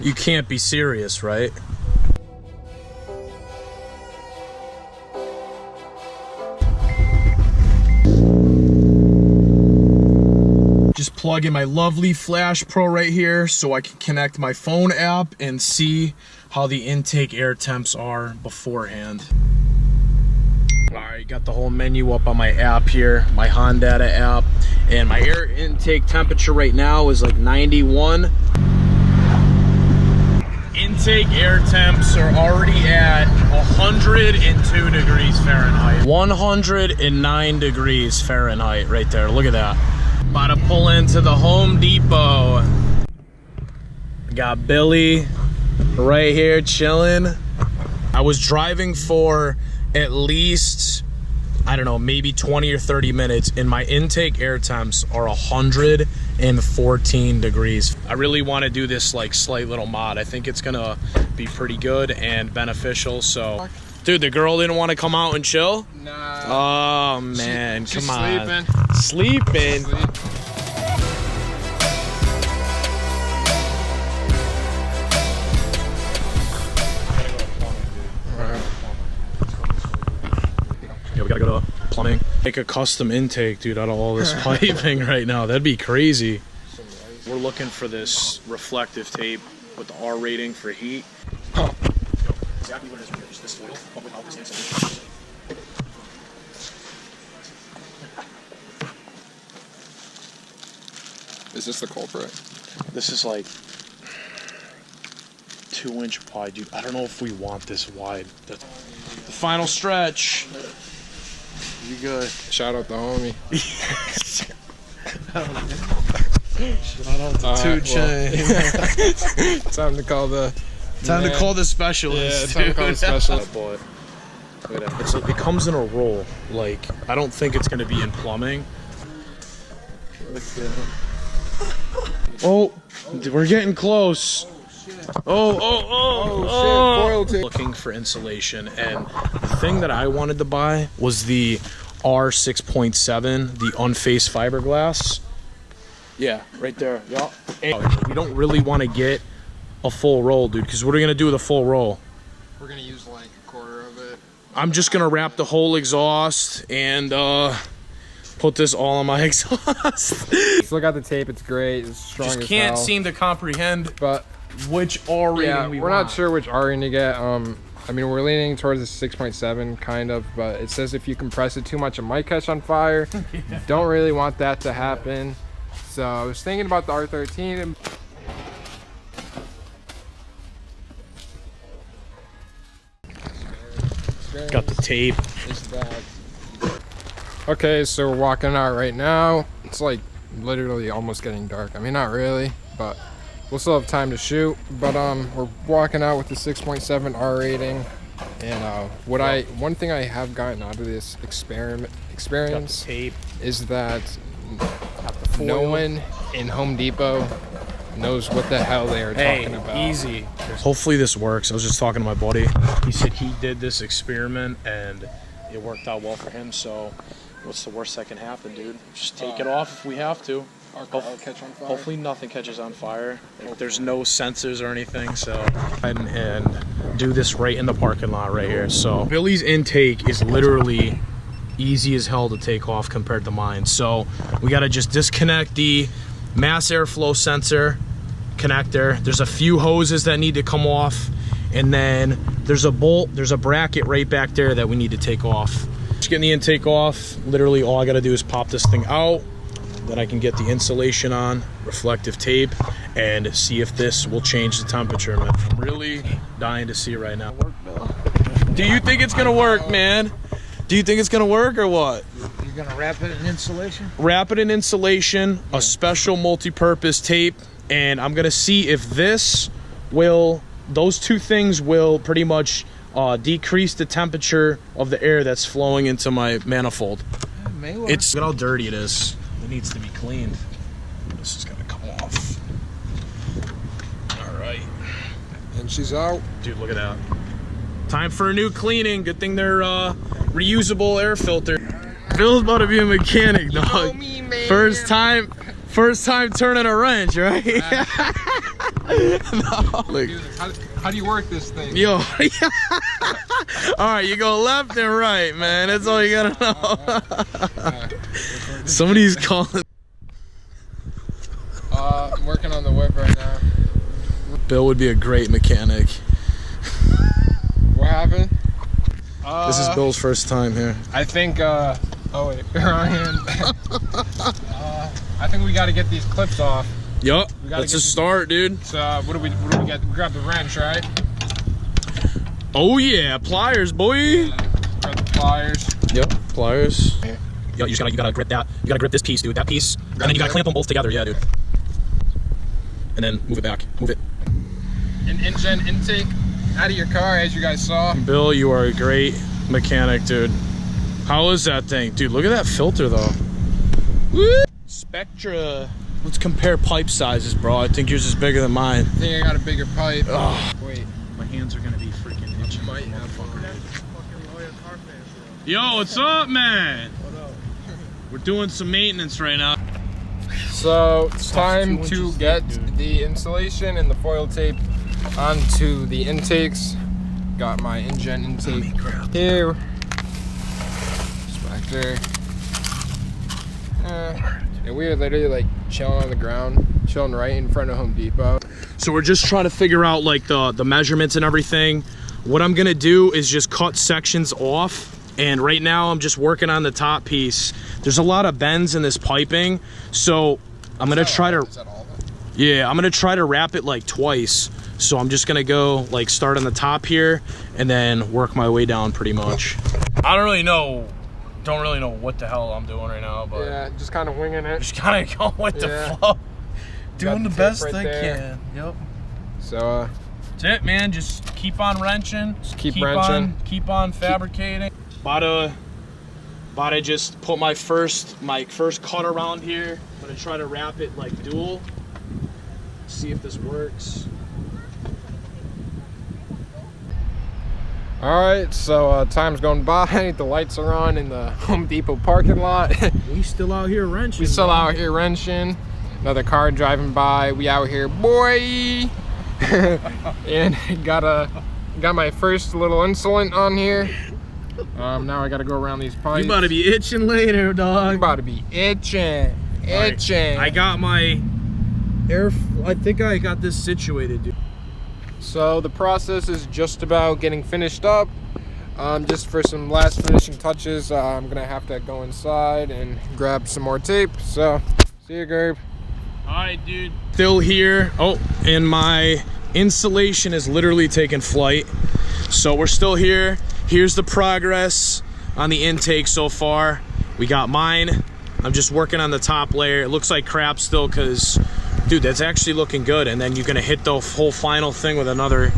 You can't be serious, right? Just plug in my lovely Flash Pro right here so I can connect my phone app and see how the intake air temps are beforehand. Alright, got the whole menu up on my app here, my Hondata app, and my air intake temperature right now is like 91. Intake air temps are already at 102 degrees Fahrenheit. 109 degrees Fahrenheit right there, look at that. About to pull into the Home Depot. Got Billy right here chilling. I was driving for at least, I don't know, maybe 20 or 30 minutes, and my intake air temps are 114 degrees. I really want to do this like slight little mod. I think it's gonna be pretty good and beneficial. So, dude, the girl didn't want to come out and chill? Nah. Oh man, she's come on. Sleeping. Sleeping. Yeah, we gotta go to plumbing. Make a custom intake, dude, out of all this piping right now. That'd be crazy. We're looking for this reflective tape with the R rating for heat. Oh. Exactly what it is. Just this foil, but without this insulation. Is this the culprit? This is like 2-inch wide, dude. I don't know if we want this wide. The final stretch. You good? Shout out the homie. Shout out to 2 Chain. Time to call the To call the specialist. Yeah, time to call the specialist. Boy. Look at that. It comes in a roll. Like, I don't think it's gonna be in plumbing. Oh, we're getting close. Oh, shit. Looking for insulation, and the thing that I wanted to buy was the R6.7, the unfaced fiberglass. Yeah, right there. Yeah. We don't really want to get a full roll, dude, because what are we gonna do with a full roll? We're gonna use like a quarter of it. I'm just gonna wrap the whole exhaust and put this all on my exhaust. Still got the tape. It's great. It's strong as hell. Just can't seem to comprehend, but which R rating we're not sure which R rating to get. I mean, we're leaning towards the 6.7 kind of, but it says if you compress it too much, it might catch on fire. Yeah. Don't really want that to happen. So I was thinking about the R13. Got the tape. Okay, so we're walking out right now. It's like literally almost getting dark. I mean, not really, but we'll still have time to shoot. But we're walking out with the 6.7 R rating. And one thing I have gotten out of this experience is that no one in Home Depot knows what the hell they are talking about. Easy. Hopefully this works. I was just talking to my buddy. He said he did this experiment and it worked out well for him. So what's the worst that can happen, dude? Just take it off if we have to. Our car will catch on fire. Hopefully nothing catches on fire. There's no sensors or anything, so and do this right in the parking lot right here. So Billy's intake is literally easy as hell to take off compared to mine. So we got to just disconnect the mass airflow sensor connector. There's a few hoses that need to come off, and then there's a bolt, there's a bracket right back there that we need to take off. Just getting the intake off, literally all I got to do is pop this thing out. Then I can get the insulation on, reflective tape, and see if this will change the temperature, man. I'm really dying to see it right now. Do you think it's gonna work, man? Do you think it's gonna work or what? You're gonna wrap it in insulation? Wrap it in insulation, a special multi-purpose tape, and I'm gonna see if those two things will pretty much decrease the temperature of the air that's flowing into my manifold. It may work. Look at how dirty it is. It needs to be cleaned. This is gonna come off. All right. And she's out. Dude, look at that. Time for a new cleaning. Good thing they're reusable air filter. Bill's about to be a mechanic, dog. You know me, man. First time turning a wrench, right? No. Like, Dude, how do you work this thing? yo. All right, you go left and right, man. That's all you gotta know. Somebody's calling. I'm working on the whip right now. Bill would be a great mechanic. What happened? This is Bill's first time here. I think, oh wait, wrong hand. I think we gotta get these clips off. Yup, gotta that's get a start, dude. So, what do we get? We grab the wrench, right? Oh yeah, pliers, boy. Grab the pliers. Yep, pliers. Yo, you gotta grip that. You gotta grip this piece, dude. That piece, and then you gotta clamp them both together. Yeah, dude. And then move it back. Move it. An engine intake out of your car, as you guys saw. Bill, you are a great mechanic, dude. How is that thing, dude? Look at that filter, though. Woo! Spectra. Let's compare pipe sizes, bro. I think yours is bigger than mine. I think I got a bigger pipe. Oh. Wait. My hands are gonna be freaking itchy. Might have Yo, what's up, man? We're doing some maintenance right now. So it's time to get the insulation and the foil tape onto the intakes. Got my engine intake here. Spectre. And we are literally like chilling on the ground, chilling right in front of Home Depot. So we're just trying to figure out like the measurements and everything. What I'm gonna do is just cut sections off. And right now I'm just working on the top piece. There's a lot of bends in this piping. So I'm gonna try to, yeah, I'm gonna try to wrap it like twice. So I'm just gonna go like start on the top here and then work my way down pretty much. I don't really know what the hell I'm doing right now, but yeah, just kind of winging it. just kind of going with the flow. Doing the best I can. Yep. So that's it, man. Just keep on wrenching. Just keep wrenching. Keep on fabricating. About to just put my first cut around here. I'm gonna try to wrap it like dual. See if this works. All right, so time's going by. The lights are on in the Home Depot parking lot. We still out here wrenching. We still out here wrenching. Another car driving by. We out here, boy. And got my first little insulent on here. Now I gotta go around these pipes. You about to be itching later, dog. You about to be itching. Right. I got my I think I got this situated, dude. So the process is just about getting finished up. Just for some last finishing touches, I'm gonna have to go inside and grab some more tape. So, see you, Gerb. All right, dude. Still here. Oh, and my insulation is literally taking flight. So we're still here. Here's the progress on the intake so far. We got mine. I'm just working on the top layer. It looks like crap still because, dude, that's actually looking good. And then you're gonna hit the whole final thing with another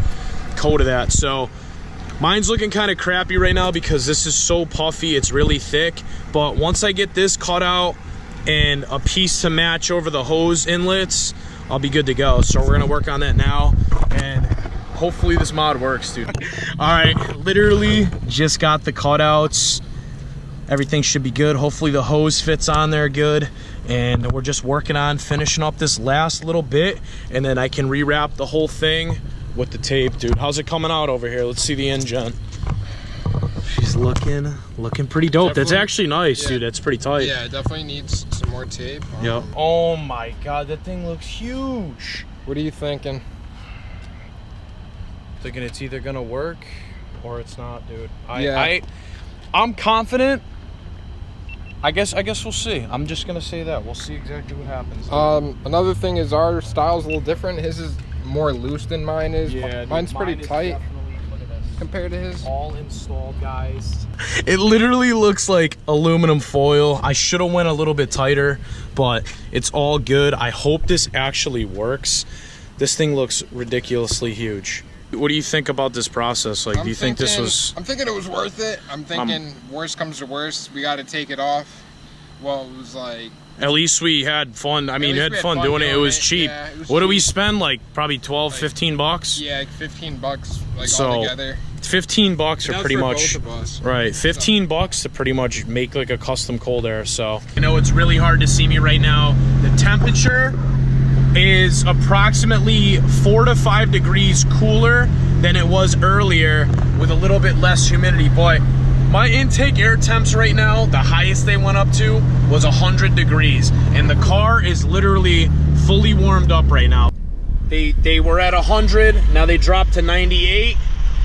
coat of that. So mine's looking kind of crappy right now because this is so puffy, it's really thick. But once I get this cut out and a piece to match over the hose inlets, I'll be good to go. So we're gonna work on that now. And hopefully this mod works, dude. All right, literally just got the cutouts. Everything should be good. Hopefully the hose fits on there good. And we're just working on finishing up this last little bit, and then I can rewrap the whole thing with the tape, dude. How's it coming out over here? Let's see the engine. She's looking pretty dope. Definitely, that's actually nice, yeah, dude. That's pretty tight. Yeah, it definitely needs some more tape. Yep. Oh my God, that thing looks huge. What are you thinking? Thinking it's either gonna work or it's not, dude. Yeah. I'm confident. I guess we'll see. I'm just gonna say that. We'll see exactly what happens. Another thing is our style's a little different. His is more loose than mine is. Yeah, mine's pretty tight compared to his. All installed, guys. It literally looks like aluminum foil. I should have went a little bit tighter, but it's all good. I hope this actually works. This thing looks ridiculously huge. What do you think about this process? Like, do you think this was... I'm thinking it was worth it. I'm thinking worst comes to worst, we got to take it off. Well, it was like... At least we had fun. I mean, we had fun doing it. It was cheap. Yeah, it was what cheap. Did we spend? Like, probably 12, like, 15 bucks? Yeah, like 15 bucks, like, all together. 15 bucks are pretty much... Both of us. Right, 15 bucks to pretty much make, like, a custom cold air, so... I know it's really hard to see me right now. The temperature is approximately 4 to 5 degrees cooler than it was earlier with a little bit less humidity. But my intake air temps right now, the highest they went up to was 100 degrees. And the car is literally fully warmed up right now. They were at 100, now they dropped to 98.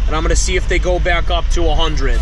And I'm gonna see if they go back up to 100.